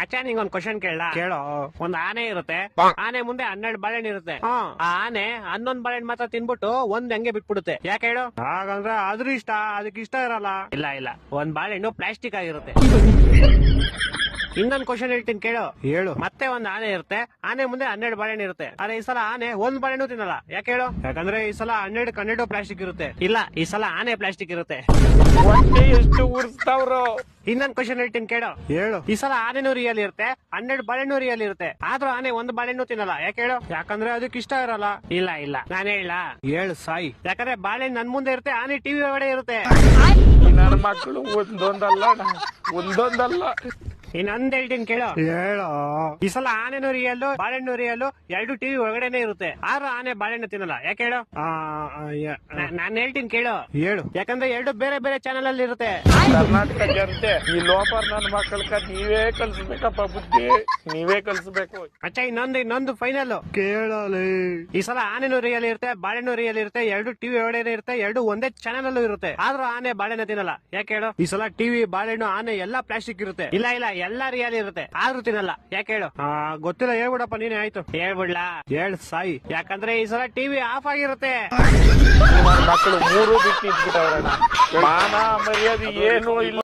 ಮಚ್ಚ ನಿಂಗೊಂದ್ ಕ್ವಶನ್ ಕೇಳೋ. ಒಂದ್ ಆನೆ ಇರುತ್ತೆ, ಆನೆ ಮುಂದೆ 12 ಬಾಳೆಹಣ್ಣು ಇರುತ್ತೆ. ಆ ಆನೆ 11 ಬಾಳೆಹಣ್ಣು ಮಾತ್ರ ತಿನ್ಬಿಟ್ಟು ಒಂದ್ ಹಂಗೆ ಬಿಟ್ಬಿಡುತ್ತೆ. ಯಾಕೆ ಹೇಳು? ಹಾಗಂದ್ರೆ ಅದ್ರ ಇಷ್ಟ, ಅದಕ್ಕೆ ಇಷ್ಟ ಇರಲ್ಲ. ಇಲ್ಲ, ಒಂದ್ ಬಾಳೆಹಣ್ಣು ಪ್ಲಾಸ್ಟಿಕ್ ಆಗಿರುತ್ತೆ. ಇನ್ನೊಂದ್ ಕ್ವಶನ್ ಹೇಳ್ತೀನಿ ಕೇಳು. ಮತ್ತೆ ಒಂದ್ ಆನೆ ಇರುತ್ತೆ, ಆನೆ ಮುಂದೆ 12 ಬಾಳೆಹಣ್ಣು ಇರುತ್ತೆ. ಆದ್ರೆ ಈ ಸಲ ಆನೆ ಒಂದ್ ಬಾಳೆಹಣ್ಣು ತಿನ್ನಲ್ಲ. ಯಾಕೆ ಹೇಳು? ಯಾಕಂದ್ರೆ ಈ ಸಲ 12 ಪ್ಲಾಸ್ಟಿಕ್ ಇರುತ್ತೆ. ಇಲ್ಲ, ಈ ಸಲ ಆನೆ ಪ್ಲಾಸ್ಟಿಕ್ ಇರುತ್ತೆ. ಎಷ್ಟು ಉರ್ಸ್ತಾವ್ರು. ಇನ್ನೊಂದ್ ಕ್ವಶನ್ ಹೇಳ್ತೀನಿ ಕೇಳು. ಈ ಸಲ ಆನೆನೂ ರಿಯಲ್ ಇರುತ್ತೆ, 12 ಬಾಳೆಹಣ್ಣು ರಿಯಲ್ ಇರುತ್ತೆ. ಆದ್ರೂ ಆನೆ ಒಂದ್ ಬಾಳೆಹಣ್ಣು ತಿನ್ನಲ್ಲ. ಯಾಕೆ ಹೇಳು? ಯಾಕಂದ್ರೆ ಅದಕ್ಕೆ ಇಷ್ಟ ಇರಲ್ಲ. ಇಲ್ಲ, ನಾನು ಹೇಳ ಸಾಯಿ. ಯಾಕಂದ್ರೆ ಬಾಳೆಹಣ್ಣು ನನ್ ಮುಂದೆ ಇರುತ್ತೆ, ಆನೆ ಟಿವಿ ಒಳಗಡೆ ಇರುತ್ತೆ. ನನ್ನ ಮಕ್ಕಳು ಒಂದೊಂದಲ್ಲ. ಇನ್ನೊಂದ್ ಹೇಳ್ತೀನಿ ಕೇಳು. ಈ ಸಲ ಆನೆನೂ ರಿಯಲ್, ಬಾಳೆಹಣ್ಣು ರಿಯಲ್, 2 ಟಿವಿ ಒಳಗಡೆನೆ ಇರುತ್ತೆ. ಆದ್ರೂ ಆನೆ ಬಾಳೆಹಣ್ಣು ತಿನ್ನಲ್ಲ. ಯಾಕೆ ಹೇಳು? ನಾನ್ ಹೇಳ್ತೀನಿ ಕೇಳು. ಯಾಕಂದ್ರೆ 2 ಬೇರೆ ಬೇರೆ ಚಾನೆಲ್ ಅಲ್ಲಿ ಇರುತ್ತೆ. ಕರ್ನಾಟಕ ಜನತೆ ಈ ಲೋಪರ್ ನನ್ನ ಮಕ್ಕಳಕ ನೀವೇ ಕಲ್ಸ್ಬೇಕಪ್ಪ, ಬುದ್ಧಿ ನೀವೇ ಕಲ್ಸ್ಬೇಕು. ಅಚ್ಚ ಇನ್ನೊಂದು ಫೈನಲ್ ಕೇಳಲಿ. ಈ ಸಲ ಆನೆನೂ ರಿಯಲ್ ಇರುತ್ತೆ, ಬಾಳೆಹಣ್ಣು ರಿಯಲ್ ಇರುತ್ತೆ, 2 ಟಿವಿ ಒಳಗಡೆ ಇರುತ್ತೆ, 2 ಒಂದೇ ಚಾನೆಲ್ ಅಲ್ಲೂ ಇರುತ್ತೆ. ಆದ್ರೂ ಆನೆ ಬಾಳೆಹಣ್ಣು ತಿನ್ನಲ್ಲ. ಯಾಕೆ ಹೇಳು? ಈ ಸಲ ಟಿವಿ, ಬಾಳೆಹಣ್ಣು, ಆನೆ ಎಲ್ಲಾ ಪ್ಲಾಸ್ಟಿಕ್ ಇರುತ್ತೆ. ಇಲ್ಲ, ಎಲ್ಲಾ ರಿಯಲ್ ಇರುತ್ತೆ, ಆದ್ರೂ ತಿನ್ನಲ್ಲ. ಯಾಕೆ ಹೇಳು? ಗೊತ್ತಿಲ್ಲ, ಹೇಳ್ಬಿಡಪ್ಪ ನೀನೆ. ಆಯ್ತು, ಹೇಳ್ಬಿಡ್ಲಾ? ಸಾಯಿ. ಯಾಕಂದ್ರೆ ಈ ಸಲ ಟಿವಿ ಆಫ್ ಆಗಿರುತ್ತೆ. ಮಕ್ಕಳು 3 ಬಿಟ್ಟು ಇಟ್ಬಿಟ್ಟವ್ರಣ್ಣ. ಮಾನ ಮರ್ಯಾದೆ ಏನೂ ಇಲ್ಲ.